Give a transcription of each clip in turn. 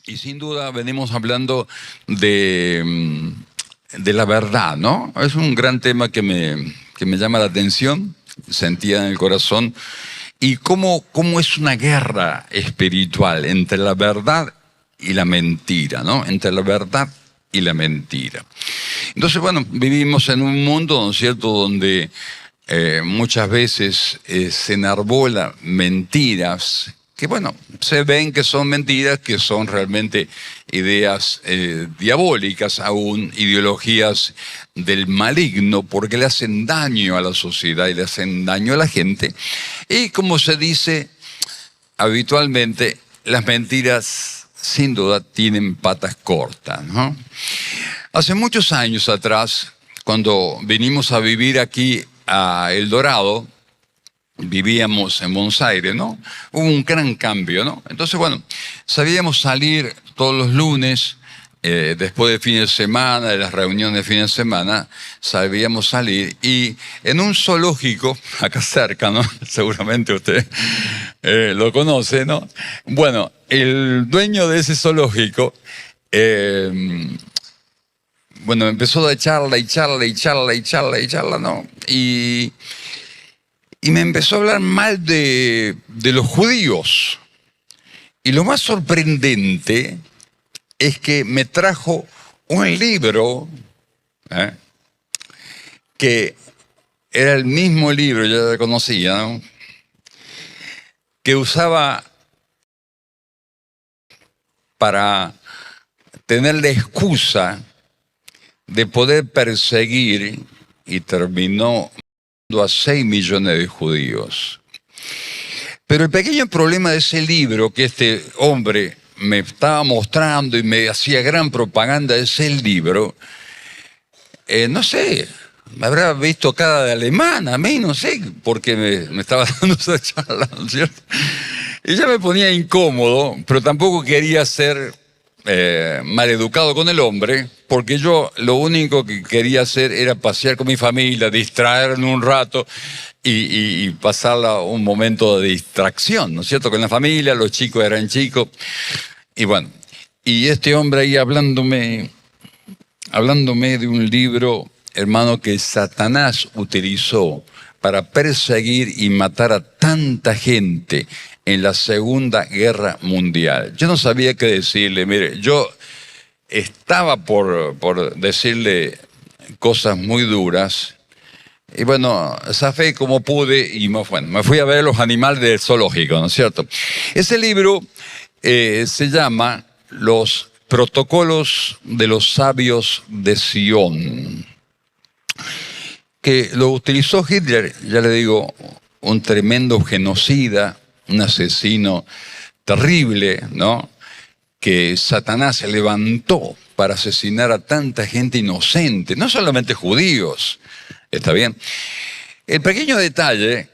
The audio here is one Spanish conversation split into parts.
Y sin duda venimos hablando de la verdad, ¿no? Es un gran tema que me llama la atención, sentía en el corazón. Y cómo es una guerra espiritual entre la verdad y la mentira, ¿no? Entre la verdad y la mentira. Entonces, bueno, vivimos en un mundo, ¿no es cierto?, donde muchas veces se enarbola mentiras que, bueno, se ven que son mentiras, que son realmente ideas diabólicas, aún ideologías del maligno, porque le hacen daño a la sociedad y le hacen daño a la gente. Y como se dice habitualmente, las mentiras sin duda tienen patas cortas, ¿no? Hace muchos años atrás, cuando vinimos a vivir aquí a El Dorado, vivíamos en Buenos Aires, ¿no? Hubo un gran cambio, ¿no? Entonces, bueno, sabíamos salir todos los lunes, después de fin de semana, de las reuniones de fin de semana, sabíamos salir y en un zoológico, acá cerca, ¿no? Seguramente usted lo conoce, ¿no? Bueno, el dueño de ese zoológico, bueno, empezó a charla y charla y charla y charla y charla, ¿no? Y me empezó a hablar mal de los judíos. Y lo más sorprendente es que me trajo un libro, que era el mismo libro, ya lo conocía, ¿no?, que usaba para tener la excusa de poder perseguir, y terminó a 6 millones de judíos. Pero el pequeño problema de ese libro que este hombre me estaba mostrando y me hacía gran propaganda de ese libro, no sé, me habrá visto cara de alemán a mí, no sé, porque me estaba dando esa charla, ¿no es cierto? Y ya me ponía incómodo, pero tampoco quería ser maleducado con el hombre, porque yo lo único que quería hacer era pasear con mi familia, distraerme un rato y pasarla un momento de distracción, ¿no es cierto? Con la familia, los chicos eran chicos. Y bueno, y este hombre ahí hablándome de un libro, hermano, que Satanás utilizó para perseguir y matar a tanta gente en la Segunda Guerra Mundial. Yo no sabía qué decirle. Mire, yo estaba por decirle cosas muy duras. Y bueno, zafé como pude y me fui a ver los animales del zoológico, ¿no es cierto? Ese libro se llama Los Protocolos de los Sabios de Sion, que lo utilizó Hitler, ya le digo, un tremendo genocida, un asesino terrible, ¿no?, que Satanás se levantó para asesinar a tanta gente inocente, no solamente judíos, ¿está bien? El pequeño detalle,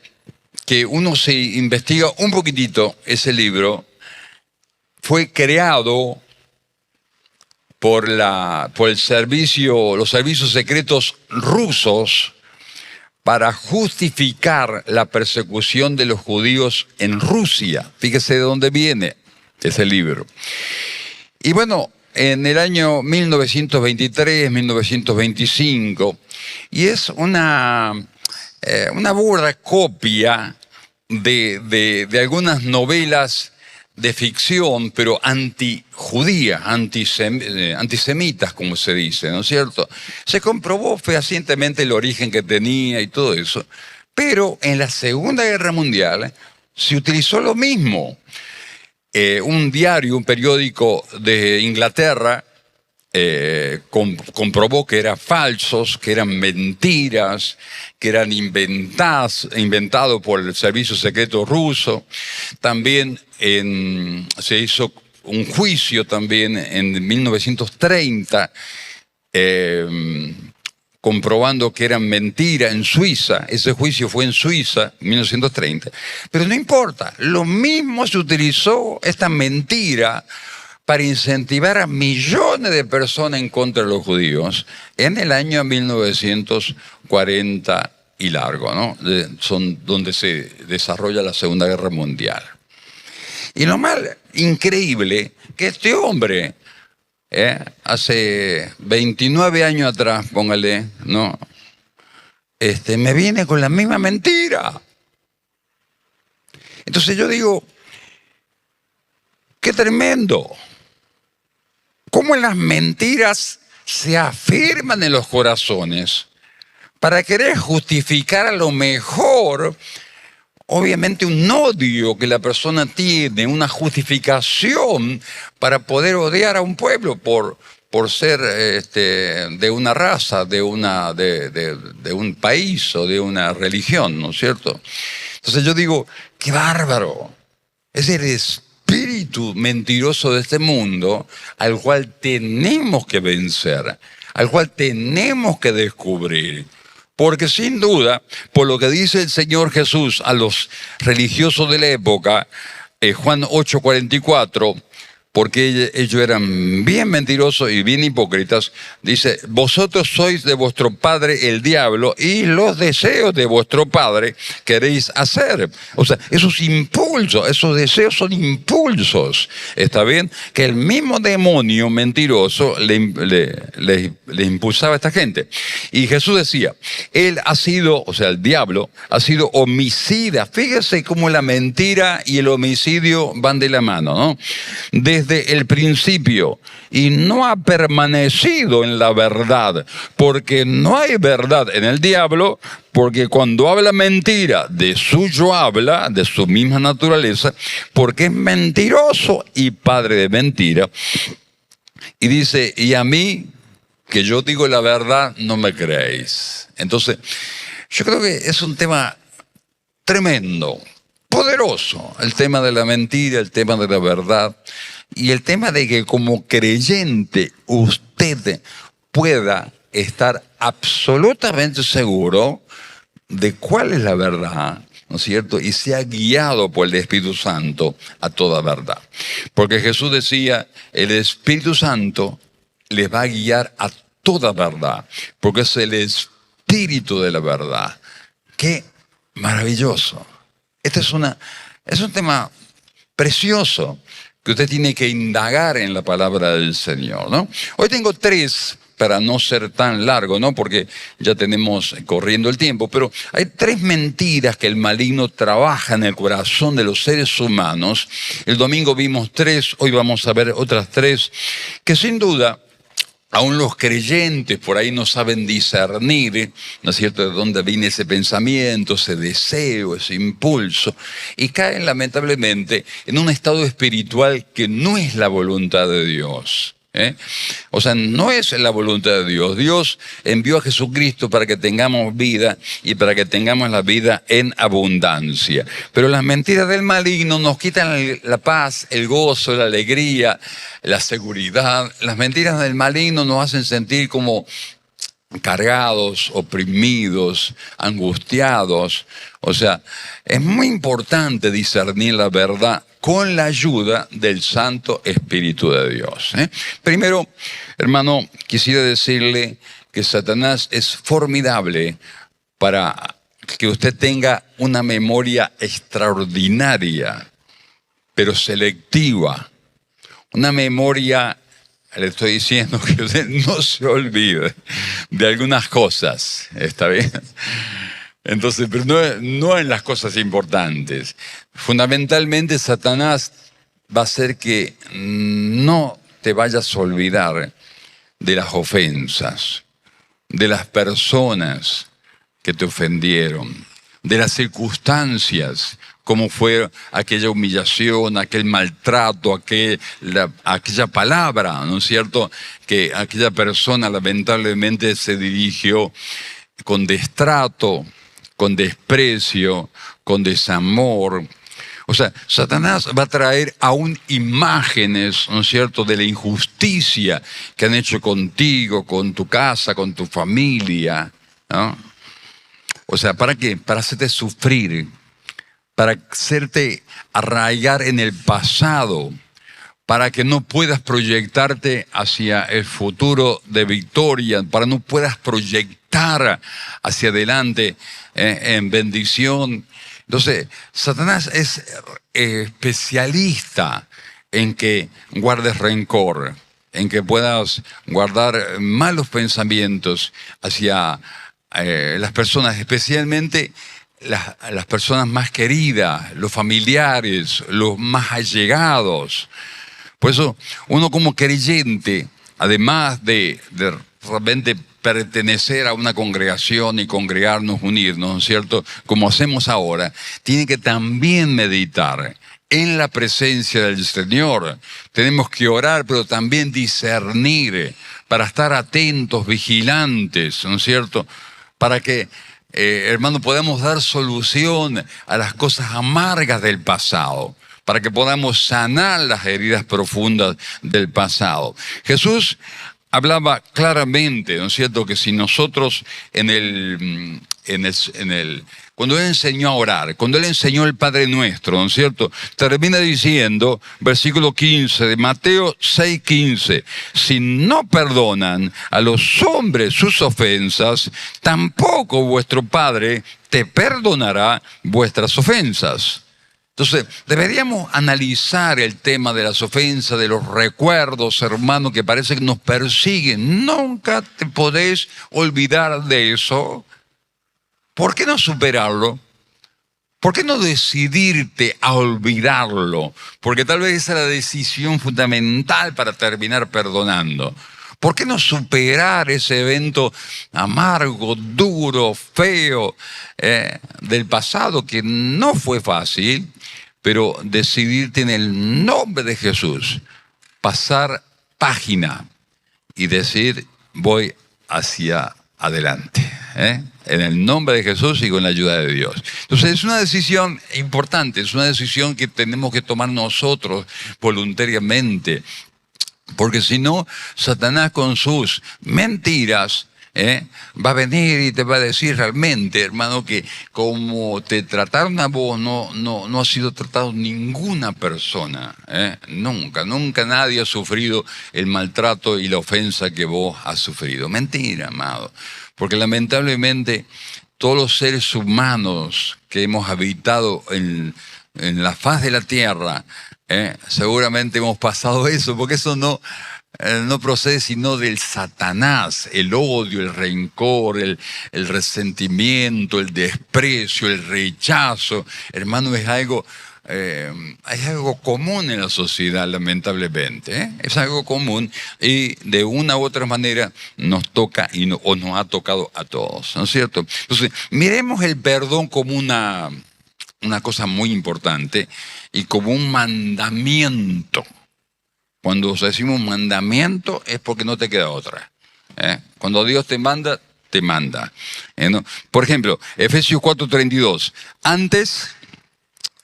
que uno se investiga un poquitito, ese libro fue creado por los servicios secretos rusos para justificar la persecución de los judíos en Rusia. Fíjese de dónde viene ese libro. Y bueno, en el año 1923, 1925, y es una burda copia de algunas novelas de ficción, pero antijudías, antisemitas, como se dice, ¿no es cierto? Se comprobó fehacientemente el origen que tenía y todo eso, pero en la Segunda Guerra Mundial se utilizó lo mismo. Un diario, un periódico de Inglaterra, comprobó que eran falsos, que eran mentiras, que eran inventados por el servicio secreto ruso. También se hizo un juicio también en 1930, comprobando que eran mentiras en Suiza. Ese juicio fue en Suiza, en 1930. Pero no importa, lo mismo se utilizó esta mentira para incentivar a millones de personas en contra de los judíos en el año 1940 y largo, ¿no? Son donde se desarrolla la Segunda Guerra Mundial. Y lo más increíble que este hombre, hace 29 años atrás, póngale, ¿no? Me viene con la misma mentira. Entonces yo digo, qué tremendo. Cómo las mentiras se afirman en los corazones para querer justificar a lo mejor, obviamente, un odio que la persona tiene, una justificación para poder odiar a un pueblo por ser de una raza, de un país o de una religión, ¿no es cierto? Entonces yo digo, qué bárbaro. Es el espíritu mentiroso de este mundo al cual tenemos que vencer, al cual tenemos que descubrir. Porque sin duda, por lo que dice el Señor Jesús a los religiosos de la época, Juan 8:44, porque ellos eran bien mentirosos y bien hipócritas, dice, vosotros sois de vuestro padre el diablo y los deseos de vuestro padre queréis hacer. O sea, esos impulsos, esos deseos son impulsos, ¿está bien? Que el mismo demonio mentiroso le impulsaba a esta gente. Y Jesús decía, él ha sido, o sea, el diablo ha sido homicida. Fíjese cómo la mentira y el homicidio van de la mano, ¿no? Desde el principio, y no ha permanecido en la verdad, porque no hay verdad en el diablo, porque cuando habla mentira, de suyo habla, de su misma naturaleza, porque es mentiroso y padre de mentira. Y dice, y a mí, que yo digo la verdad, no me creéis. Entonces, yo creo que es un tema tremendo, poderoso, el tema de la mentira, el tema de la verdad. Y el tema de que como creyente usted pueda estar absolutamente seguro de cuál es la verdad, ¿no es cierto? Y sea guiado por el Espíritu Santo a toda verdad. Porque Jesús decía, el Espíritu Santo les va a guiar a toda verdad, porque es el Espíritu de la verdad. ¡Qué maravilloso! Este es un tema precioso, que usted tiene que indagar en la palabra del Señor, ¿no? Hoy tengo 3, para no ser tan largo, ¿no? Porque ya tenemos corriendo el tiempo, pero hay 3 mentiras que el maligno trabaja en el corazón de los seres humanos. El domingo vimos 3, hoy vamos a ver otras 3, que sin duda, aún los creyentes por ahí no saben discernir, ¿no es cierto?, de dónde viene ese pensamiento, ese deseo, ese impulso, y caen lamentablemente en un estado espiritual que no es la voluntad de Dios. O sea, no es la voluntad de Dios. Dios envió a Jesucristo para que tengamos vida y para que tengamos la vida en abundancia. Pero las mentiras del maligno nos quitan la paz, el gozo, la alegría, la seguridad. Las mentiras del maligno nos hacen sentir como cargados, oprimidos, angustiados. O sea, es muy importante discernir la verdad con la ayuda del Santo Espíritu de Dios. Primero, hermano, quisiera decirle que Satanás es formidable para que usted tenga una memoria extraordinaria, pero selectiva. Una memoria, le estoy diciendo, que usted no se olvide de algunas cosas, ¿está bien? Entonces, pero no en las cosas importantes. Fundamentalmente, Satanás va a hacer que no te vayas a olvidar de las ofensas, de las personas que te ofendieron, de las circunstancias, como fue aquella humillación, aquel maltrato, aquella palabra, ¿no es cierto?, que aquella persona lamentablemente se dirigió con destrato, con desprecio, con desamor. O sea, Satanás va a traer aún imágenes, ¿no es cierto?, de la injusticia que han hecho contigo, con tu casa, con tu familia, ¿no? O sea, ¿para qué? Para hacerte sufrir, para hacerte arraigar en el pasado, para que no puedas proyectarte hacia el futuro de victoria, para que no puedas proyectar hacia adelante en bendición, Entonces, Satanás es especialista en que guardes rencor, en que puedas guardar malos pensamientos hacia las personas, especialmente las personas más queridas, los familiares, los más allegados. Por eso, uno como creyente, además de realmente pertenecer a una congregación y congregarnos, unirnos, ¿no es cierto?, como hacemos ahora, tiene que también meditar en la presencia del Señor. Tenemos que orar, pero también discernir, para estar atentos, vigilantes, ¿no es cierto?, para que, hermano, podamos dar solución a las cosas amargas del pasado, para que podamos sanar las heridas profundas del pasado. Jesús hablaba claramente, ¿no es cierto?, que si nosotros cuando Él enseñó a orar, cuando Él enseñó el Padre Nuestro, ¿no es cierto?, termina diciendo, versículo 15 de Mateo 6:15, si no perdonan a los hombres sus ofensas, tampoco vuestro Padre te perdonará vuestras ofensas. Entonces, deberíamos analizar el tema de las ofensas, de los recuerdos, hermano, que parece que nos persiguen. Nunca te podés olvidar de eso. ¿Por qué no superarlo? ¿Por qué no decidirte a olvidarlo? Porque tal vez esa es la decisión fundamental para terminar perdonando. ¿Por qué no superar ese evento amargo, duro, feo del pasado que no fue fácil, pero decidirte en el nombre de Jesús, pasar página y decir voy hacia adelante, en el nombre de Jesús y con la ayuda de Dios? Entonces es una decisión importante, es una decisión que tenemos que tomar nosotros voluntariamente. Porque si no, Satanás con sus mentiras va a venir y te va a decir realmente, hermano, que como te trataron a vos, no ha sido tratado ninguna persona. Nunca nadie ha sufrido el maltrato y la ofensa que vos has sufrido. Mentira, amado. Porque lamentablemente todos los seres humanos que hemos habitado en la faz de la tierra, seguramente hemos pasado eso, porque eso no procede sino del Satanás, el odio, el rencor, el resentimiento, el desprecio, el rechazo. Hermano, es algo común en la sociedad, lamentablemente. Es algo común y de una u otra manera nos toca o nos ha tocado a todos, ¿no es cierto? Entonces, miremos el perdón como una cosa muy importante y como un mandamiento. Cuando decimos mandamiento es porque no te queda otra. Cuando Dios te manda, te manda. ¿No? Por ejemplo, Efesios 4:32. Antes,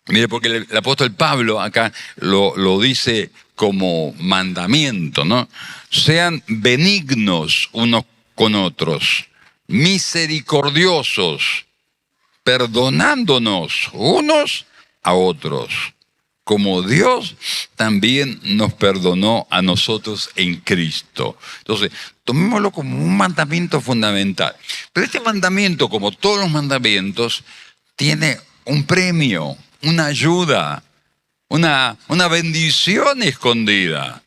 mire, porque el apóstol Pablo acá lo dice como mandamiento, ¿no? Sean benignos unos con otros, misericordiosos, perdonándonos unos a otros, como Dios también nos perdonó a nosotros en Cristo. Entonces, tomémoslo como un mandamiento fundamental. Pero este mandamiento, como todos los mandamientos, tiene un premio, una ayuda, una bendición escondida.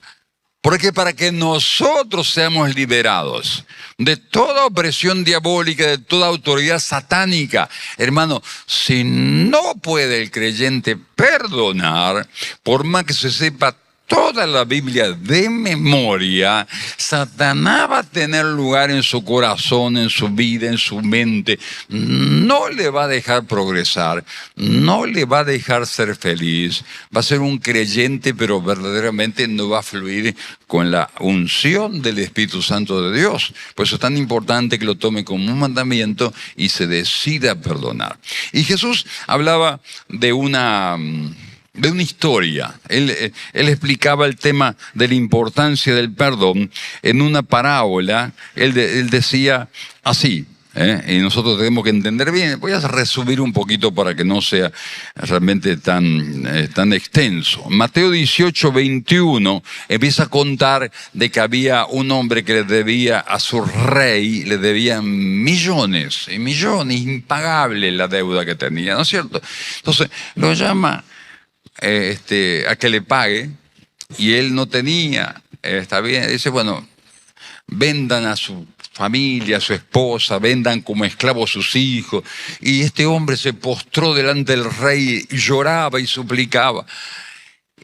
Porque para que nosotros seamos liberados de toda opresión diabólica, de toda autoridad satánica, hermano, si no puede el creyente perdonar, por más que se sepa toda la Biblia de memoria, Satanás va a tener lugar en su corazón, en su vida, en su mente. No le va a dejar progresar, no le va a dejar ser feliz. Va a ser un creyente, pero verdaderamente no va a fluir con la unción del Espíritu Santo de Dios. Por eso es tan importante que lo tome como un mandamiento y se decida a perdonar. Y Jesús hablaba de una historia. Él explicaba el tema de la importancia del perdón en una parábola. Él decía así, Y nosotros tenemos que entender bien. Voy a resumir un poquito para que no sea realmente tan extenso. Mateo 18, 21 empieza a contar de que había un hombre que le debía a su rey, le debía millones y millones, impagable la deuda que tenía, ¿no es cierto? Entonces lo llama a que le pague y él no tenía. Está bien, dice, bueno, vendan a su familia, a su esposa, vendan como esclavos a sus hijos. Y este hombre se postró delante del rey, y lloraba y suplicaba.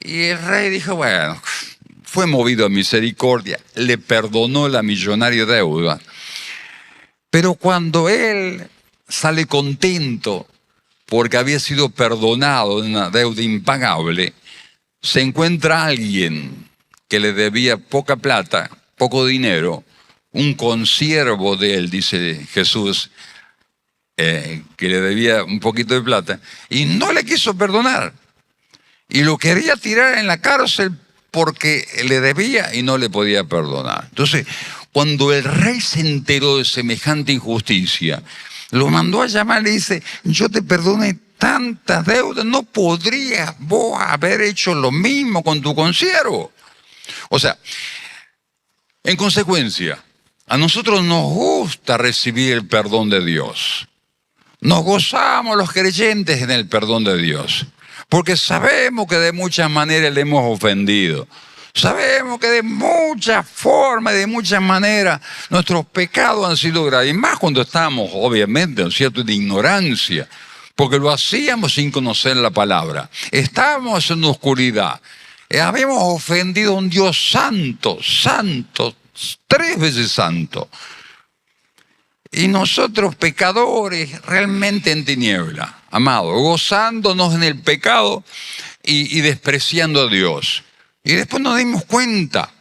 Y el rey dijo, bueno, fue movido a misericordia, le perdonó la millonaria deuda. Pero cuando él sale contento porque había sido perdonado de una deuda impagable, se encuentra alguien que le debía poca plata, poco dinero, un consiervo de él, dice Jesús, que le debía un poquito de plata, y no le quiso perdonar. Y lo quería tirar en la cárcel porque le debía y no le podía perdonar. Entonces, cuando el rey se enteró de semejante injusticia, lo mandó a llamar y le dice, yo te perdoné tantas deudas, ¿no podrías vos haber hecho lo mismo con tu consiervo? O sea, en consecuencia, a nosotros nos gusta recibir el perdón de Dios. Nos gozamos los creyentes en el perdón de Dios, porque sabemos que de muchas maneras le hemos ofendido. Sabemos que de muchas formas, de muchas maneras, nuestros pecados han sido graves. Y más cuando estamos, obviamente, ¿no es cierto?, de ignorancia, porque lo hacíamos sin conocer la palabra. Estábamos en oscuridad. Habíamos ofendido a un Dios santo, santo, 3 veces santo. Y nosotros pecadores realmente en tiniebla, amado, gozándonos en el pecado y despreciando a Dios. Y después nos dimos cuenta.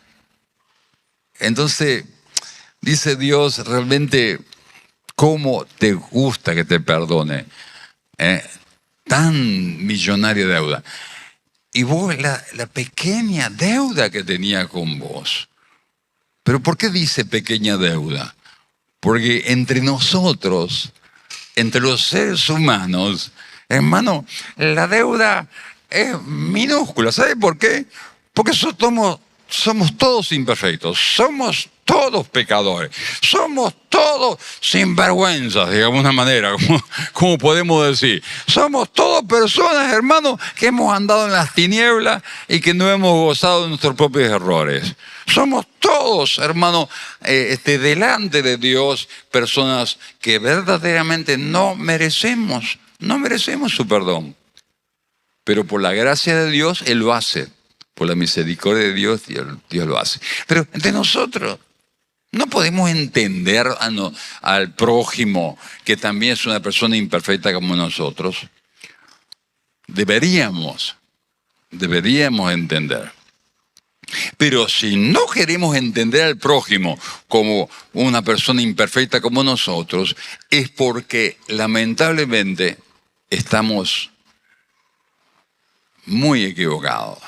Entonces, dice Dios, realmente, ¿cómo te gusta que te perdone? Tan millonaria deuda. Y vos, la pequeña deuda que tenía con vos. ¿Pero por qué dice pequeña deuda? Porque entre nosotros, entre los seres humanos, hermano, la deuda es minúscula. ¿Sabe por qué? Porque somos todos imperfectos, somos todos pecadores, somos todos sinvergüenzas, digamos de una manera, como podemos decir. Somos todos personas, hermanos, que hemos andado en las tinieblas y que no hemos gozado de nuestros propios errores. Somos todos, hermanos, delante de Dios, personas que verdaderamente no merecemos su perdón. Pero por la gracia de Dios, Él lo hace. Por la misericordia de Dios, Dios lo hace. Pero entre nosotros no podemos entender al prójimo, que también es una persona imperfecta como nosotros. Deberíamos entender. Pero si no queremos entender al prójimo como una persona imperfecta como nosotros, es porque lamentablemente estamos muy equivocados.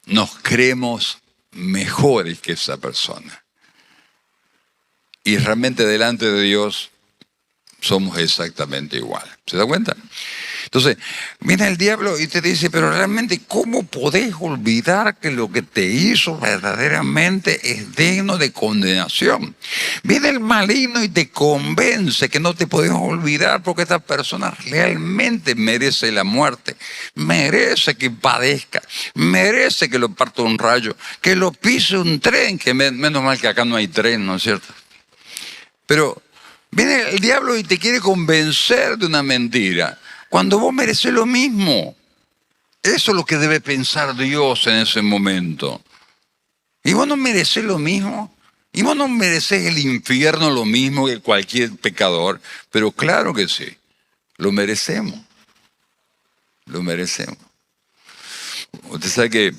Nos creemos mejores que esa persona. Y realmente delante de Dios somos exactamente igual. ¿Se da cuenta? Entonces, viene el diablo y te dice, pero realmente, ¿cómo podés olvidar que lo que te hizo verdaderamente es digno de condenación? Viene el maligno y te convence que no te podés olvidar porque esta persona realmente merece la muerte, merece que padezca, merece que lo parta un rayo, que lo pise un tren, que menos mal que acá no hay tren, ¿no es cierto? Pero viene el diablo y te quiere convencer de una mentira, cuando vos mereces lo mismo. Eso es lo que debe pensar Dios en ese momento. ¿Y vos no mereces lo mismo? ¿Y vos no mereces el infierno lo mismo que cualquier pecador? Pero claro que sí, lo merecemos. Lo merecemos. Usted sabe que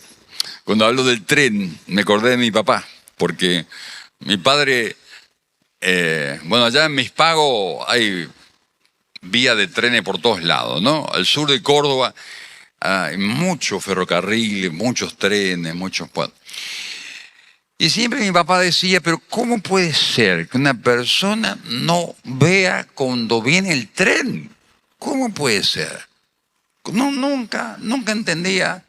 cuando hablo del tren, me acordé de mi papá, porque mi padre, allá en Mis Pagos hay vía de trenes por todos lados, ¿no? Al sur de Córdoba hay muchos ferrocarriles, muchos trenes, muchos... Y siempre mi papá decía, pero ¿cómo puede ser que una persona no vea cuando viene el tren? ¿Cómo puede ser? No, nunca entendía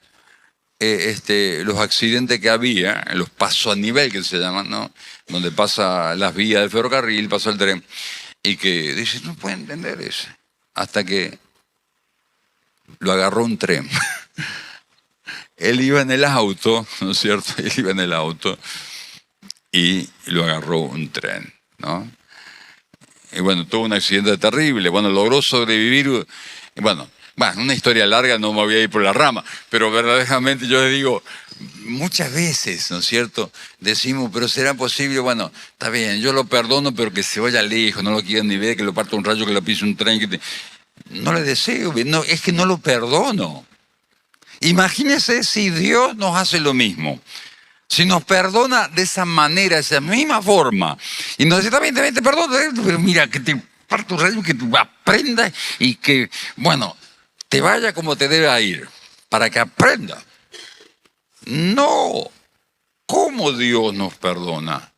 los accidentes que había, los pasos a nivel que se llaman, ¿no? Donde pasa las vías del ferrocarril, pasa el tren. Y que dice, no puede entender eso. Hasta que lo agarró un tren. Él iba en el auto, ¿no es cierto? Él iba en el auto y lo agarró un tren, ¿no? Y bueno, tuvo un accidente terrible. Bueno, logró sobrevivir. Bueno, una historia larga, no me voy a ir por la rama, pero verdaderamente yo le digo, muchas veces, ¿no es cierto? Decimos, pero ¿será posible? Bueno, está bien, yo lo perdono, pero que se vaya lejos, no lo quiero ni ver, que lo parta un rayo, que lo pise un tren. No le deseo, no, es que no lo perdono. Imagínese si Dios nos hace lo mismo. Si nos perdona de esa manera, de esa misma forma, y nos dice, también te perdono, pero mira, que te parto un rayo, que tú aprendas y que, bueno, te vaya como te debe ir, para que aprenda. No, ¿cómo Dios nos perdona?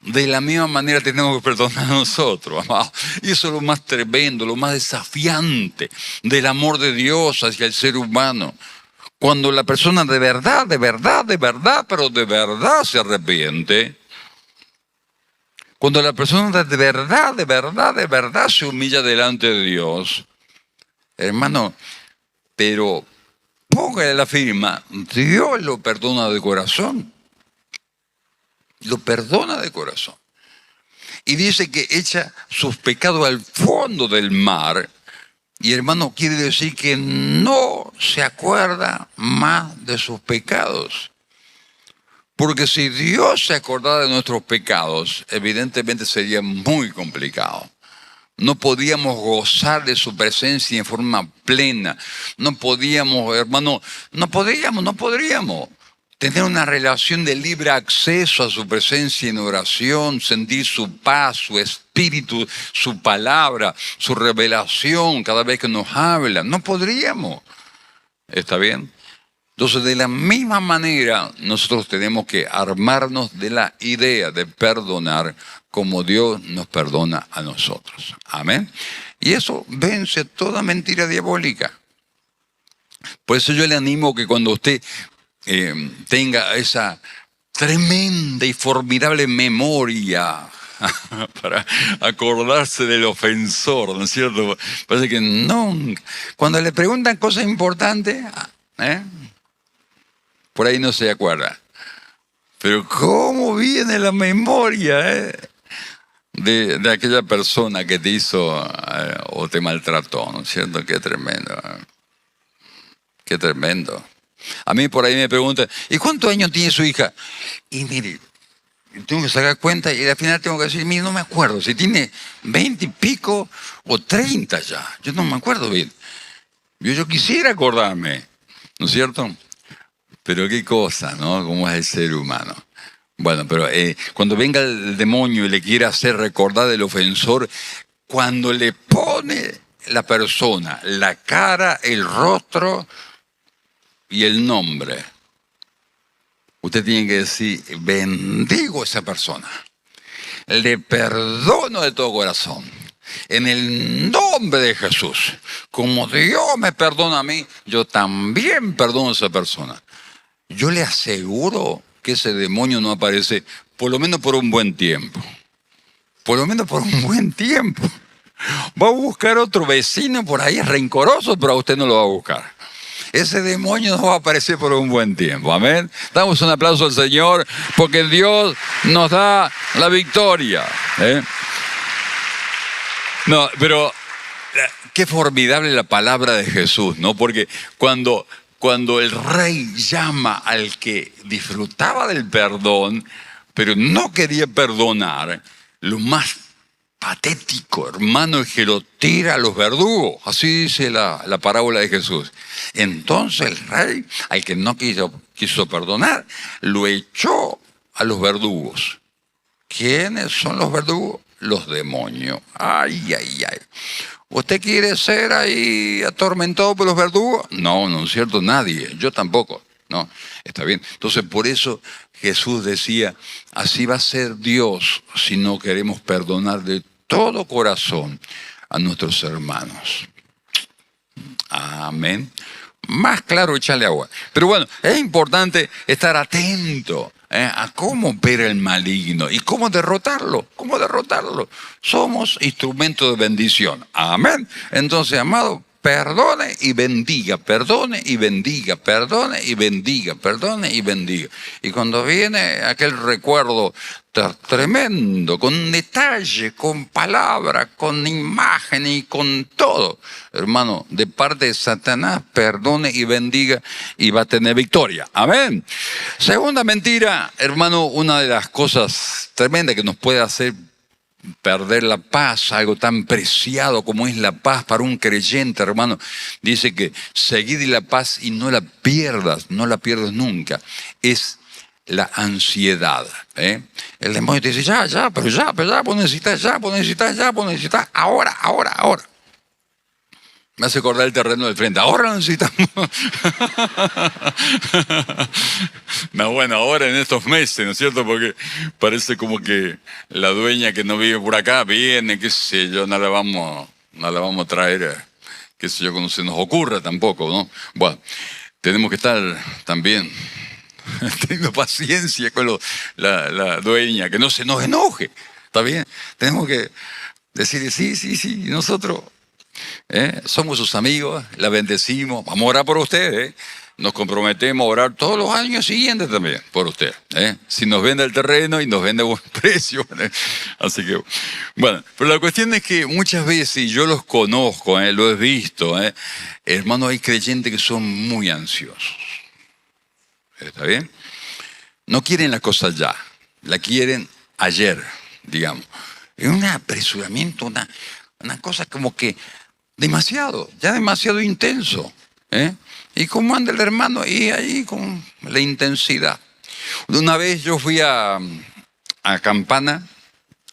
De la misma manera tenemos que perdonar a nosotros, amados. Y eso es lo más tremendo, lo más desafiante del amor de Dios hacia el ser humano. Cuando la persona de verdad, pero de verdad se arrepiente. Cuando la persona de verdad se humilla delante de Dios. Hermano, pero póngale la firma, Dios lo perdona de corazón. Lo perdona de corazón. Y dice que echa sus pecados al fondo del mar. Y hermano, quiere decir que no se acuerda más de sus pecados. Porque si Dios se acordara de nuestros pecados, evidentemente sería muy complicado. No podíamos gozar de su presencia en forma plena. No podíamos, hermano, no podríamos tener una relación de libre acceso a su presencia en oración, sentir su paz, su espíritu, su palabra, su revelación cada vez que nos habla. No podríamos. ¿Está bien? Entonces, de la misma manera, nosotros tenemos que armarnos de la idea de perdonar como Dios nos perdona a nosotros. Amén. Y eso vence toda mentira diabólica. Por eso yo le animo que cuando usted tenga esa tremenda y formidable memoria para acordarse del ofensor, ¿no es cierto? Parece que nunca. Cuando le preguntan cosas importantes, por ahí no se acuerda. Pero ¿cómo viene la memoria de aquella persona que te hizo o te maltrató? ¿No es cierto? Qué tremendo. Qué tremendo. A mí por ahí me preguntan, ¿y cuántos años tiene su hija? Y mire, tengo que sacar cuenta y al final tengo que decir, mire, no me acuerdo si tiene 20 y pico o 30 ya. Yo no me acuerdo bien. Yo quisiera acordarme, ¿no es cierto? Pero qué cosa, ¿no? Cómo es el ser humano. Bueno, pero cuando venga el demonio y le quiera hacer recordar del ofensor, cuando le pone la persona, la cara, el rostro y el nombre, usted tiene que decir, bendigo a esa persona. Le perdono de todo corazón. En el nombre de Jesús. Como Dios me perdona a mí, yo también perdono a esa persona. Yo le aseguro que ese demonio no aparece, por lo menos por un buen tiempo. Por lo menos por un buen tiempo. Va a buscar otro vecino por ahí rencoroso, pero a usted no lo va a buscar. Ese demonio no va a aparecer por un buen tiempo. Amén. Damos un aplauso al Señor porque Dios nos da la victoria. No, pero qué formidable la palabra de Jesús, ¿no? Porque cuando el rey llama al que disfrutaba del perdón, pero no quería perdonar, lo más patético, hermano, es que lo tira a los verdugos. Así dice la parábola de Jesús. Entonces el rey, al que no quiso perdonar, lo echó a los verdugos. ¿Quiénes son los verdugos? Los demonios. Ay. ¿Usted quiere ser ahí atormentado por los verdugos? No, no es cierto, nadie. Yo tampoco. No, está bien. Entonces, por eso Jesús decía, así va a ser Dios si no queremos perdonar de todo corazón a nuestros hermanos. Amén. Más claro, echarle agua. Pero bueno, es importante estar atento a cómo opera el maligno y cómo derrotarlo. ¿Cómo derrotarlo? Somos instrumentos de bendición. Amén. Entonces, amado, perdone y bendiga, perdone y bendiga, perdone y bendiga, perdone y bendiga. Y cuando viene aquel recuerdo tremendo, con detalle, con palabra, con imagen y con todo, hermano, de parte de Satanás, perdone y bendiga y va a tener victoria. Amén. Segunda mentira, hermano, una de las cosas tremendas que nos puede hacer perder la paz, algo tan preciado como es la paz para un creyente, hermano. Dice que seguid la paz y no la pierdas nunca. Es la ansiedad. El demonio te dice, ya, pero ya, vos necesitas, ahora. Me hace acordar el terreno del frente. Ahora necesitamos. No, bueno, ahora en estos meses, ¿no es cierto? Porque parece como que la dueña que no vive por acá viene, qué sé yo, no la vamos a traer, qué sé yo, cuando se nos ocurra tampoco, ¿no? Bueno, tenemos que estar también teniendo paciencia con la dueña, que no se nos enoje, ¿está bien? Tenemos que decirle, sí, nosotros somos sus amigos, la bendecimos, vamos a orar por usted, nos comprometemos a orar todos los años siguientes también por usted. Si nos vende el terreno y nos vende a buen precio. Así que, bueno, pero la cuestión es que muchas veces, y yo los conozco, lo he visto, hermano, hay creyentes que son muy ansiosos. ¿Está bien? No quieren la cosa ya, la quieren ayer, digamos. Es un apresuramiento, una cosa como que demasiado intenso. ¿Y cómo anda el hermano? Y ahí con la intensidad. Una vez yo fui a Campana,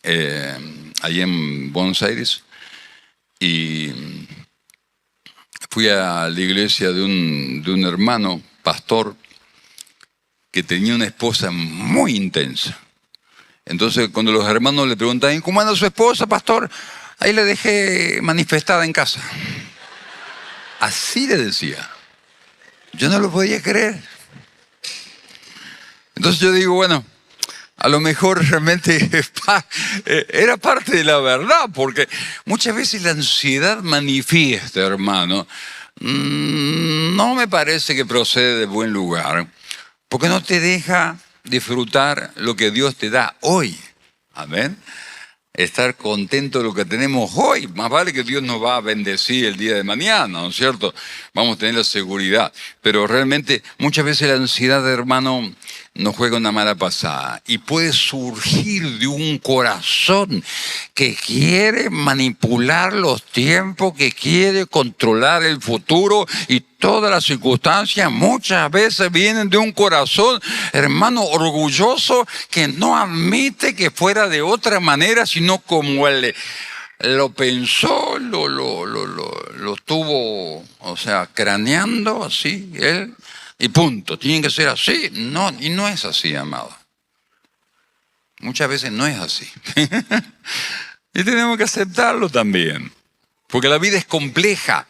ahí en Buenos Aires, y fui a la iglesia de un hermano, pastor, que tenía una esposa muy intensa. Entonces, cuando los hermanos le preguntaban, ¿cómo anda su esposa, pastor? Ahí le dejé manifestada en casa. Así le decía. Yo no lo podía creer. Entonces yo digo, bueno, a lo mejor realmente era parte de la verdad, porque muchas veces la ansiedad manifiesta, hermano, no me parece que procede de buen lugar, porque no te deja disfrutar lo que Dios te da hoy. Amén. Estar contento de lo que tenemos hoy. Más vale que Dios nos va a bendecir el día de mañana, ¿no es cierto? Vamos a tener la seguridad. Pero realmente muchas veces la ansiedad, hermano, nos juega una mala pasada. Y puede surgir de un corazón que quiere manipular los tiempos, que quiere controlar el futuro, y todas las circunstancias muchas veces vienen de un corazón, hermano, orgulloso, que no admite que fuera de otra manera, sino como él lo pensó, lo estuvo, o sea, craneando así, él, y punto. Tiene que ser así. No, y no es así, amado. Muchas veces no es así. Y tenemos que aceptarlo también. Porque la vida es compleja.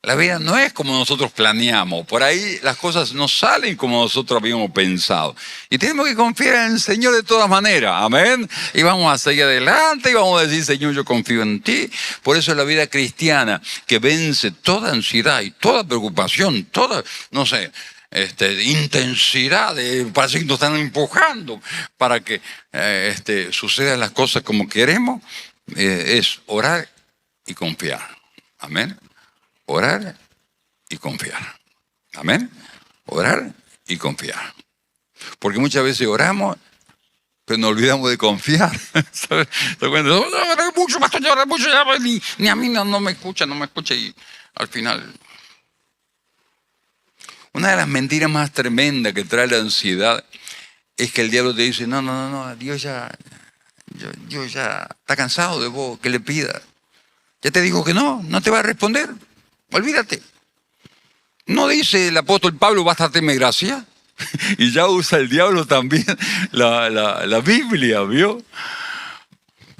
La vida no es como nosotros planeamos. Por ahí las cosas no salen como nosotros habíamos pensado. Y tenemos que confiar en el Señor de todas maneras. Amén. Y vamos a seguir adelante y vamos a decir, Señor, yo confío en ti. Por eso la vida cristiana, que vence toda ansiedad y toda preocupación, toda, no sé, intensidad, parece que nos están empujando para que sucedan las cosas como queremos, es orar y confiar. Amén. Orar y confiar. Amén. Orar y confiar. Porque muchas veces oramos, pero nos olvidamos de confiar. ¿Sabes? Mucho, pastor, mucho, ni a mí no me escucha, y al final. Una de las mentiras más tremendas que trae la ansiedad es que el diablo te dice, no, Dios ya está cansado de vos, que le pidas. Ya te digo que no te va a responder. Olvídate. ¿No dice el apóstol Pablo, bástate mi gracia? Y ya usa el diablo también la Biblia, ¿vio?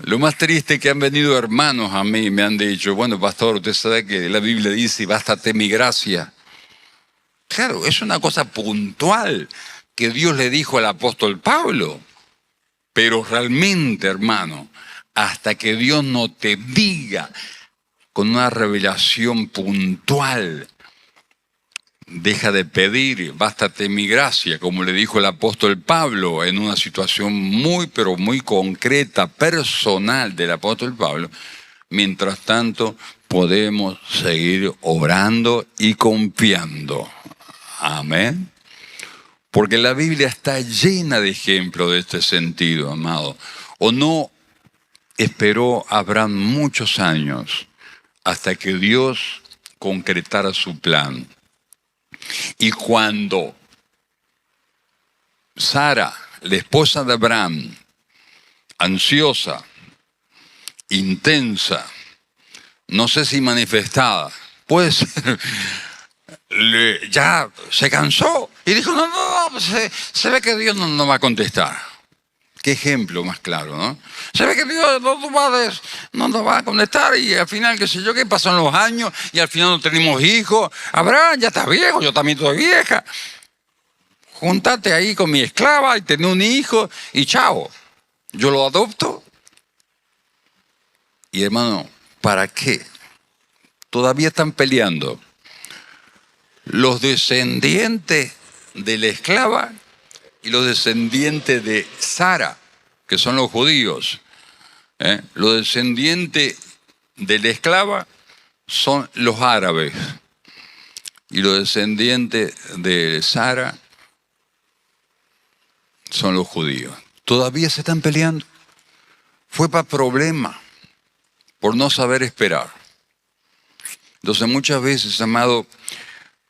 Lo más triste es que han venido hermanos a mí y me han dicho, bueno, pastor, usted sabe que la Biblia dice, bástate mi gracia. Claro, es una cosa puntual que Dios le dijo al apóstol Pablo. Pero realmente, hermano, hasta que Dios no te diga con una revelación puntual, deja de pedir, bástate mi gracia, como le dijo el apóstol Pablo en una situación muy, pero muy concreta, personal del apóstol Pablo. Mientras tanto, podemos seguir orando y confiando. Amén. Porque la Biblia está llena de ejemplos de este sentido, amado. ¿O no esperó Abraham muchos años hasta que Dios concretara su plan? Y cuando Sara, la esposa de Abraham, ansiosa, intensa, no sé si manifestada, pues ya se cansó y dijo, no, se ve que Dios no va a contestar. Qué ejemplo más claro, ¿no? Se ve que Dios no nos va a contestar y al final, qué sé yo, qué pasan los años y al final no tenemos hijos. Abraham, ya estás viejo, yo también estoy vieja. Júntate ahí con mi esclava y tener un hijo y chao, yo lo adopto. Y hermano, ¿para qué? Todavía están peleando los descendientes de la esclava y los descendientes de Sara, que son los judíos. Los descendientes de la esclava son los árabes. Y los descendientes de Sara son los judíos. Todavía se están peleando. Fue para problema, por no saber esperar. Entonces muchas veces, amado,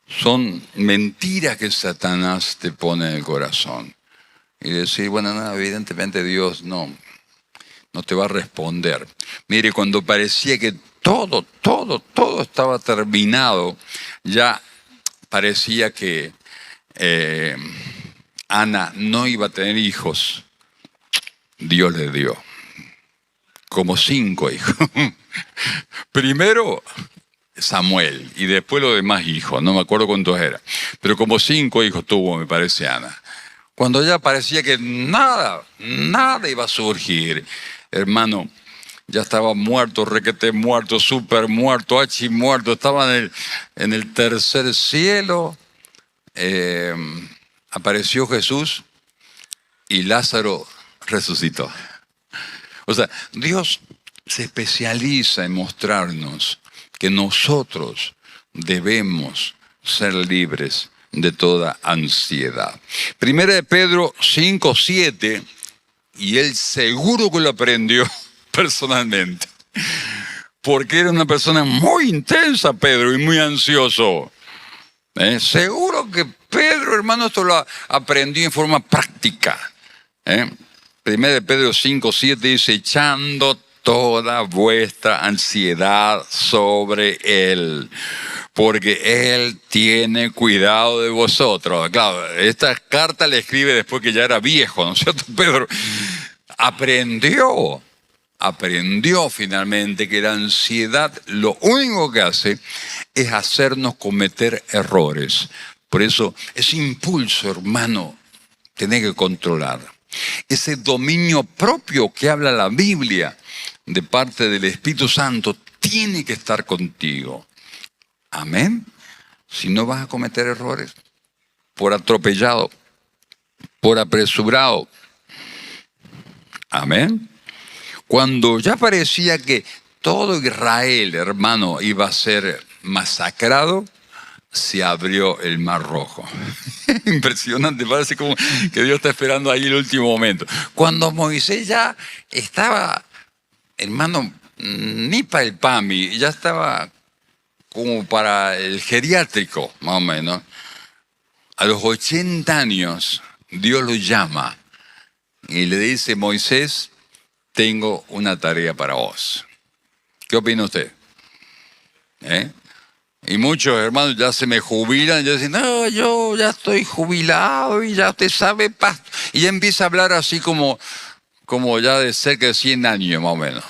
son mentiras que Satanás te pone en el corazón. Y decir, bueno, no, evidentemente Dios no te va a responder. Mire, cuando parecía que todo estaba terminado, ya parecía que Ana no iba a tener hijos. Dios le dio como 5 hijos. Primero Samuel y después los demás hijos, no me acuerdo cuántos eran, pero como 5 hijos tuvo, me parece, Ana. Cuando ya parecía que nada iba a surgir, hermano, ya estaba muerto, requete muerto, súper muerto, archi muerto, estaba en el tercer cielo, apareció Jesús y Lázaro resucitó. O sea, Dios se especializa en mostrarnos que nosotros debemos ser libres de toda ansiedad. Primera de Pedro 5:7, y él seguro que lo aprendió personalmente, porque era una persona muy intensa, Pedro, y muy ansioso. Seguro que Pedro, hermano, esto lo aprendió en forma práctica. Primera de Pedro 5:7 dice, echando toda vuestra ansiedad sobre Él, porque Él tiene cuidado de vosotros. Claro, esta carta la escribe después que ya era viejo, ¿no es cierto? Pedro aprendió finalmente que la ansiedad lo único que hace es hacernos cometer errores. Por eso ese impulso, hermano, tiene que controlar. Ese dominio propio que habla la Biblia de parte del Espíritu Santo tiene que estar contigo. Amén. Si no vas a cometer errores por atropellado, por apresurado. Amén. Cuando ya parecía que todo Israel, hermano, iba a ser masacrado, se abrió el Mar Rojo. Impresionante, parece como que Dios está esperando ahí el último momento. Cuando Moisés ya estaba, hermano, ni para el PAMI, ya estaba como para el geriátrico, más o menos. A los 80 años, Dios lo llama y le dice, Moisés, tengo una tarea para vos. ¿Qué opina usted? Y muchos hermanos ya se me jubilan, y yo dicen, no, yo ya estoy jubilado y ya usted sabe, pastor. Y ya empieza a hablar así como ya de cerca de 100 años más o menos.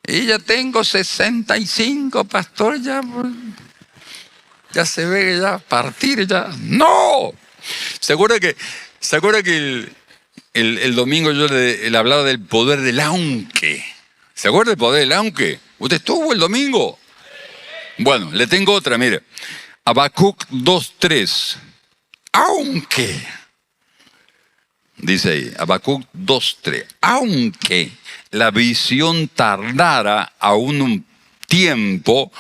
Y ya tengo 65, pastor, ya se ve que ya partir ya. ¡No! ¿Se acuerda que el domingo yo le hablaba del poder del aunque? ¿Se acuerda del poder del aunque? ¿Usted estuvo el domingo? Bueno, le tengo otra, mire. Habacuc 2:3. Aunque, dice ahí, Habacuc 2:3. Aunque la visión tardara aún un tiempo,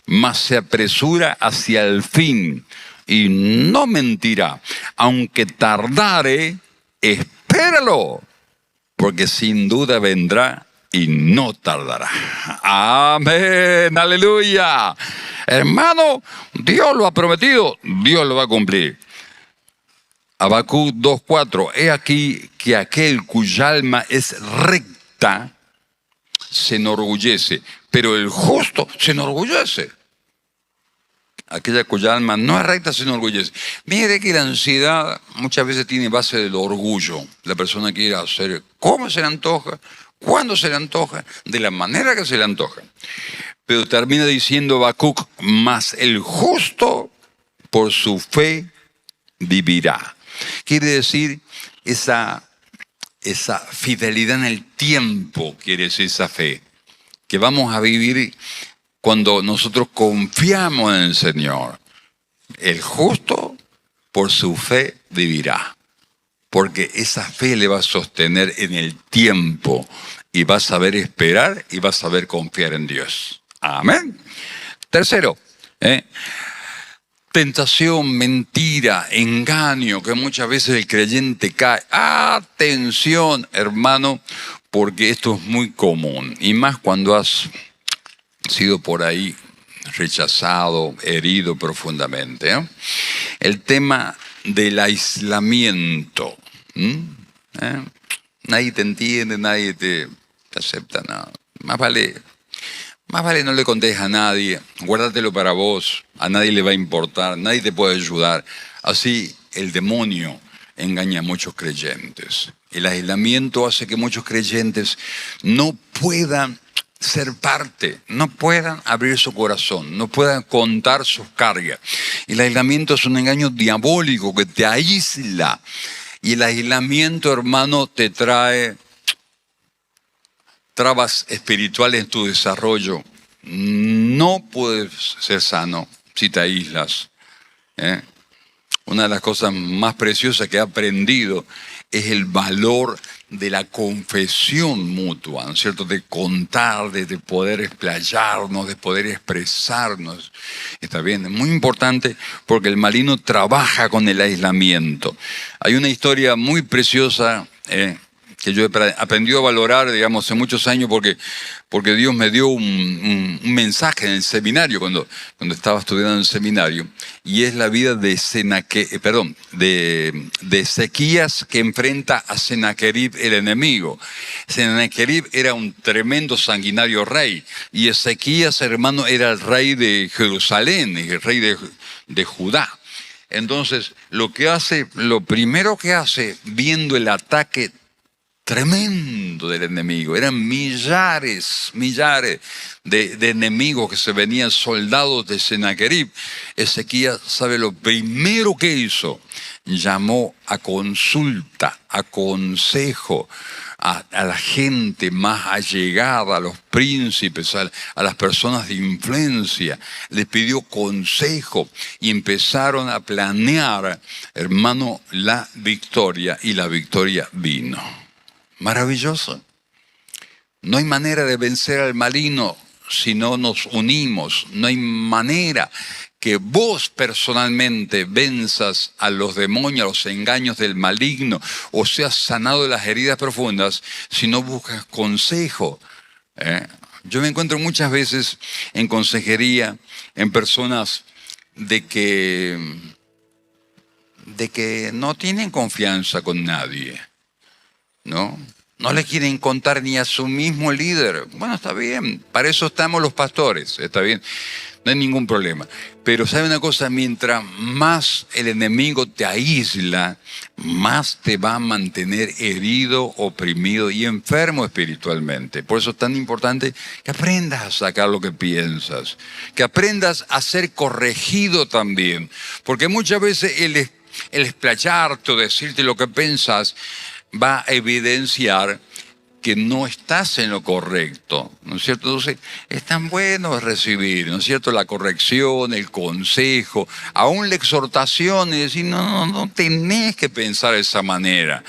mas se apresura hacia el fin y no mentirá. Aunque tardare, espéralo, porque sin duda vendrá y no tardará. Amén, aleluya. Hermano, Dios lo ha prometido, Dios lo va a cumplir. Habacuc 2:4. He aquí que aquel cuya alma es recta se enorgullece, pero el justo se enorgullece. Aquella cuya alma no es recta se enorgullece. Mire que la ansiedad muchas veces tiene base del orgullo. La persona quiere hacer como se le antoja, cuando se le antoja, de la manera que se le antoja. Pero termina diciendo Habacuc, mas el justo por su fe vivirá. Quiere decir esa fidelidad en el tiempo, quiere decir esa fe, que vamos a vivir cuando nosotros confiamos en el Señor. El justo por su fe vivirá, porque esa fe le va a sostener en el tiempo y va a saber esperar y va a saber confiar en Dios. Amén. Tercero, tentación, mentira, engaño, que muchas veces el creyente cae. Atención, hermano, porque esto es muy común, y más cuando has sido por ahí rechazado, herido profundamente, ¿eh? El tema del aislamiento. Nadie te entiende, nadie te acepta nada. Más vale no le contes a nadie, guárdatelo para vos, a nadie le va a importar, nadie te puede ayudar. Así el demonio engaña a muchos creyentes. El aislamiento hace que muchos creyentes no puedan ser parte, no puedan abrir su corazón, no puedan contar sus cargas. El aislamiento es un engaño diabólico que te aísla. Y el aislamiento, hermano, te trae trabas espirituales en tu desarrollo. No puedes ser sano si te aíslas. Una de las cosas más preciosas que he aprendido es el valor de la confesión mutua, ¿no es cierto? De contar, de poder explayarnos, de poder expresarnos. Está bien, es muy importante porque el maligno trabaja con el aislamiento. Hay una historia muy preciosa que yo he aprendido a valorar, digamos, hace muchos años porque Dios me dio un mensaje en el seminario, cuando estaba estudiando en el seminario, y es la vida de Ezequías, que enfrenta a Sennacherib, el enemigo. Sennacherib era un tremendo sanguinario rey, y Ezequías, hermano, era el rey de Jerusalén, el rey de Judá. Entonces, lo primero que hace, viendo el ataque tremendo del enemigo, eran millares de enemigos que se venían, soldados de Sennacherib. Ezequías, ¿sabe lo primero que hizo? Llamó a consulta, a consejo, a la gente más allegada, a los príncipes, a las personas de influencia. Les pidió consejo y empezaron a planear, hermano, la victoria, y la victoria vino. Maravilloso. No hay manera de vencer al maligno si no nos unimos. No hay manera que vos personalmente venzas a los demonios, a los engaños del maligno, o seas sanado de las heridas profundas si no buscas consejo. Yo me encuentro muchas veces en consejería, en personas de que no tienen confianza con nadie. No le quieren contar ni a su mismo líder. Bueno, está bien, para eso estamos los pastores, está bien. no hay ningún problema. Pero ¿sabe una cosa? Mientras más el enemigo te aísla, más te va a mantener herido, oprimido y enfermo espiritualmente. Por eso es tan importante que aprendas a sacar lo que piensas, que aprendas a ser corregido también. Porque muchas veces el explayarte o decirte lo que pensas va a evidenciar que no estás en lo correcto, ¿no es cierto? Entonces, es tan bueno recibir, ¿no es cierto?, la corrección, el consejo, aún la exhortación y decir, no tenés que pensar de esa manera,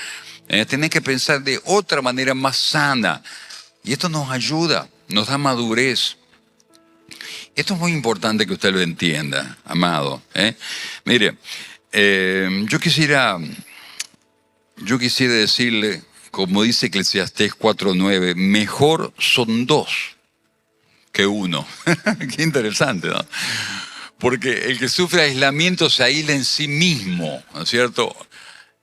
tenés que pensar de otra manera más sana. Y esto nos ayuda, nos da madurez. Esto es muy importante que usted lo entienda, amado. Mire, yo quisiera decirle, como dice Eclesiastés 4:9, mejor son dos que uno. Qué interesante, ¿no? Porque el que sufre aislamiento se aísla en sí mismo, ¿no es cierto?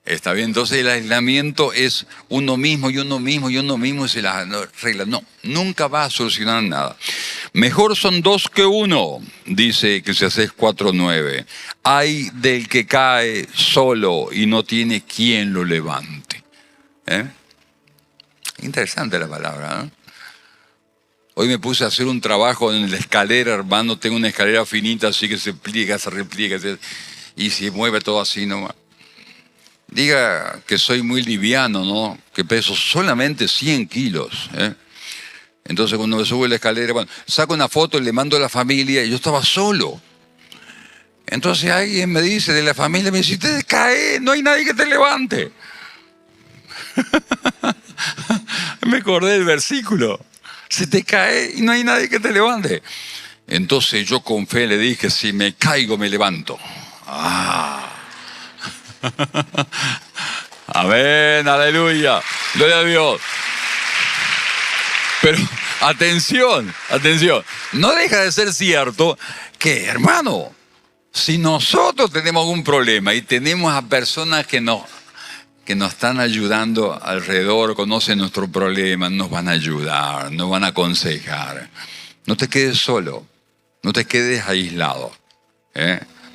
Está bien, entonces el aislamiento es uno mismo y uno mismo y uno mismo y se las arregla. No, nunca va a solucionar nada. Mejor son dos que uno, dice Eclesiastés 4:9. Ay del que cae solo y no tiene quien lo levante. Interesante la palabra, ¿no? Hoy me puse a hacer un trabajo en la escalera, hermano. Tengo una escalera finita, así que se pliega, se repliega, y se mueve todo así nomás. Diga que soy muy liviano, ¿no? Que peso solamente 100 kilos. Entonces cuando me subo a la escalera, bueno, saco una foto y le mando a la familia, y yo estaba solo. Entonces alguien me dice de la familia, me dice, te caes, no hay nadie que te levante. Me acordé del versículo. Se te cae y no hay nadie que te levante. Entonces yo con fe le dije, si me caigo me levanto. Amén, aleluya. Gloria a Dios. Pero atención. No deja de ser cierto que, hermano, si nosotros tenemos algún problema y tenemos a personas que nos están ayudando alrededor, conocen nuestro problema, nos van a ayudar, nos van a aconsejar. No te quedes solo, no te quedes aislado.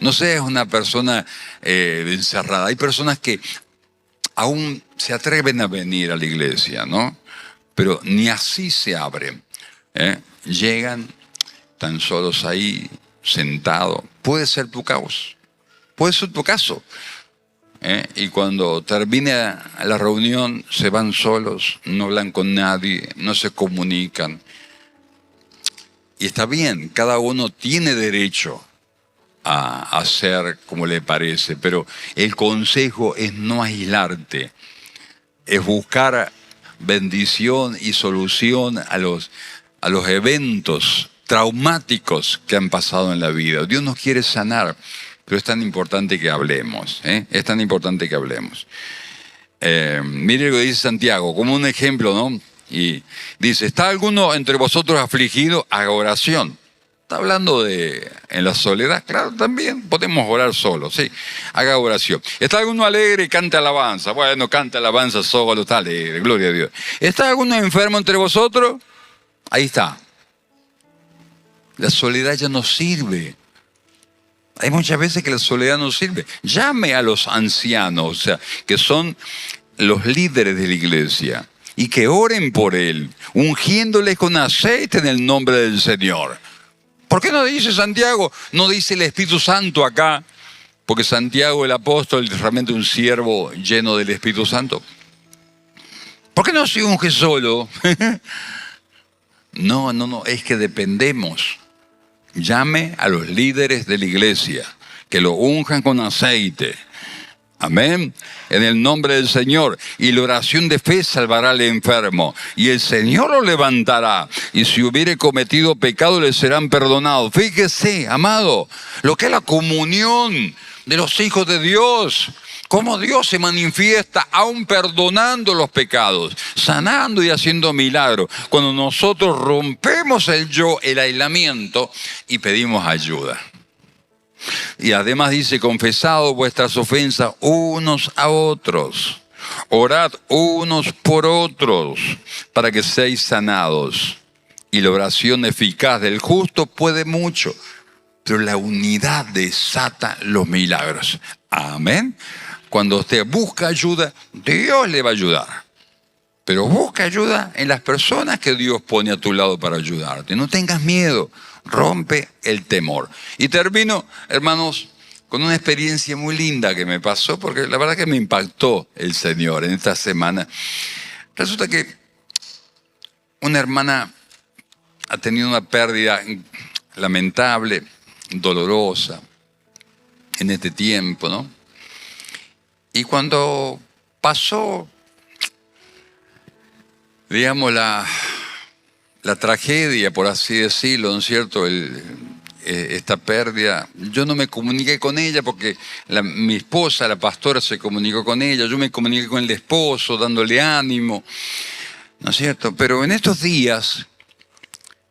No seas una persona encerrada. Hay personas que aún se atreven a venir a la iglesia, ¿no? Pero ni así se abren. Llegan tan solos ahí, sentados. Puede ser tu caso. Puede ser tu caso. Y cuando termina la reunión se van solos, no hablan con nadie, no se comunican. Y está bien, cada uno tiene derecho a hacer como le parece, pero el consejo es no aislarte, es buscar bendición y solución a los eventos traumáticos que han pasado en la vida. Dios nos quiere sanar. Pero es tan importante que hablemos, es tan importante que hablemos. Mire lo que dice Santiago, como un ejemplo, ¿no? Y dice, ¿está alguno entre vosotros afligido? Haga oración. Está hablando en la soledad, claro, también podemos orar solos, sí. Haga oración. ¿Está alguno alegre y canta alabanza? Bueno, canta alabanza solo, está alegre, gloria a Dios. ¿Está alguno enfermo entre vosotros? Ahí está. La soledad ya no sirve. Hay muchas veces que la soledad no sirve. Llame a los ancianos, o sea, que son los líderes de la iglesia, y que oren por él, ungiéndoles con aceite en el nombre del Señor. ¿Por qué no dice Santiago? No dice el Espíritu Santo acá, porque Santiago el apóstol es realmente un siervo lleno del Espíritu Santo. ¿Por qué no se unge solo? No, es que dependemos. Llame a los líderes de la iglesia, que lo unjan con aceite. Amén. En el nombre del Señor. Y la oración de fe salvará al enfermo. Y el Señor lo levantará. Y si hubiere cometido pecado, le serán perdonados. Fíjese, amado, lo que es la comunión de los hijos de Dios. Cómo Dios se manifiesta aún perdonando los pecados, sanando y haciendo milagros. Cuando nosotros rompemos el aislamiento y pedimos ayuda. Y además dice, confesad vuestras ofensas unos a otros. Orad unos por otros para que seáis sanados. Y la oración eficaz del justo puede mucho. pero la unidad desata los milagros. Amén. Cuando usted busca ayuda, Dios le va a ayudar. Pero busca ayuda en las personas que Dios pone a tu lado para ayudarte. No tengas miedo, rompe el temor. Y termino, hermanos, con una experiencia muy linda que me pasó, porque la verdad que me impactó el Señor en esta semana. Resulta que una hermana ha tenido una pérdida lamentable, dolorosa, en este tiempo, ¿no? Y cuando pasó, digamos, la tragedia, por así decirlo, ¿no es cierto?, esta pérdida, yo no me comuniqué con ella porque mi esposa, la pastora, se comunicó con ella, yo me comuniqué con el esposo, dándole ánimo, ¿no es cierto? Pero en estos días,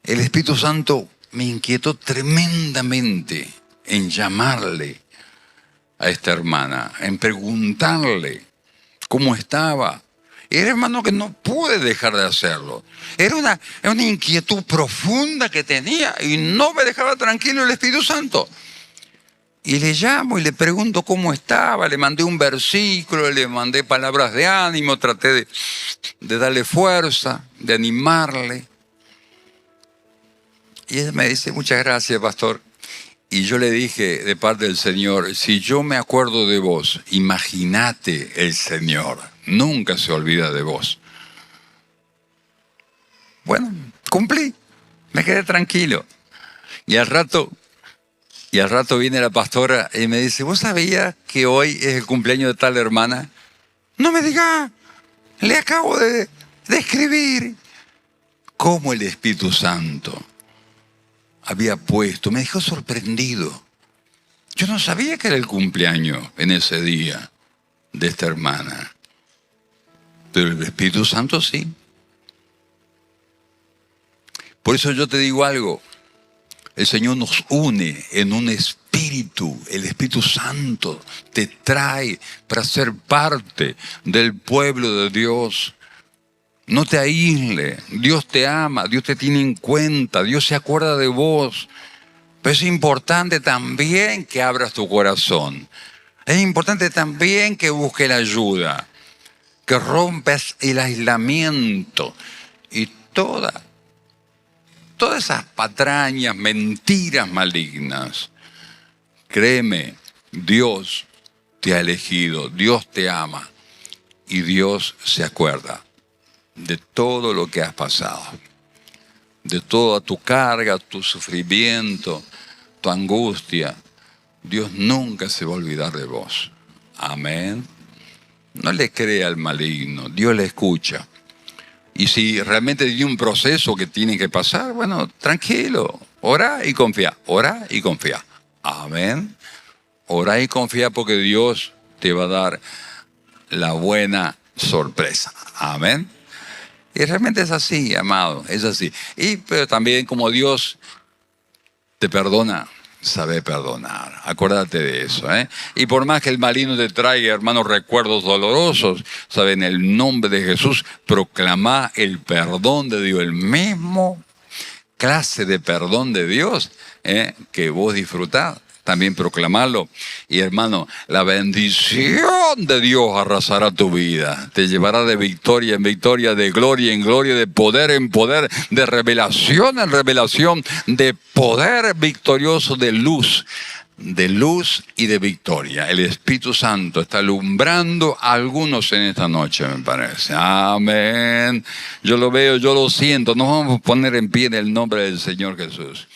el Espíritu Santo me inquietó tremendamente en llamarle a esta hermana, en preguntarle cómo estaba. Era, hermano, que no pude dejar de hacerlo. Era una inquietud profunda que tenía y no me dejaba tranquilo el Espíritu Santo. Y le llamo y le pregunto cómo estaba, le mandé un versículo, le mandé palabras de ánimo, traté de darle fuerza, de animarle. Y ella me dice, muchas gracias, pastor. Y yo le dije de parte del Señor, si yo me acuerdo de vos, imagínate el Señor, nunca se olvida de vos. Bueno, cumplí, me quedé tranquilo. Y al rato viene la pastora y me dice, ¿vos sabías que hoy es el cumpleaños de tal hermana? No me digas, le acabo de escribir. ¿Cómo el Espíritu Santo había puesto? Me dejó sorprendido. Yo no sabía que era el cumpleaños en ese día de esta hermana. Pero el Espíritu Santo sí. Por eso yo te digo algo. El Señor nos une en un espíritu. El Espíritu Santo te trae para ser parte del pueblo de Dios. No te aísle. Dios te ama. Dios te tiene en cuenta. Dios se acuerda de vos. Pero es importante también que abras tu corazón. Es importante también que busques la ayuda. Que rompes el aislamiento. Y todas esas patrañas, mentiras malignas. Créeme, Dios te ha elegido. Dios te ama. Y Dios se acuerda de todo lo que has pasado, de toda tu carga, tu sufrimiento, tu angustia. Dios nunca se va a olvidar de vos. Amén. No le crea al maligno, Dios le escucha. Y si realmente hay un proceso que tiene que pasar, bueno, tranquilo, orá y confía, orá y confía. Amén. Orá y confía porque Dios te va a dar la buena sorpresa. Amén. Y realmente es así, amado, es así. Pero también como Dios te perdona, sabe perdonar. Acuérdate de eso, ¿eh? Y por más que el maligno te traiga, hermanos, recuerdos dolorosos, ¿sabe? En el nombre de Jesús, proclamá el perdón de Dios, el mismo clase de perdón de Dios que vos disfrutás. También proclamarlo. Y hermano, la bendición de Dios arrasará tu vida. Te llevará de victoria en victoria, de gloria en gloria, de poder en poder, de revelación en revelación, de poder victorioso, de luz y de victoria. El Espíritu Santo está alumbrando a algunos en esta noche, me parece. Amén. Yo lo veo, yo lo siento. Nos vamos a poner en pie en el nombre del Señor Jesús.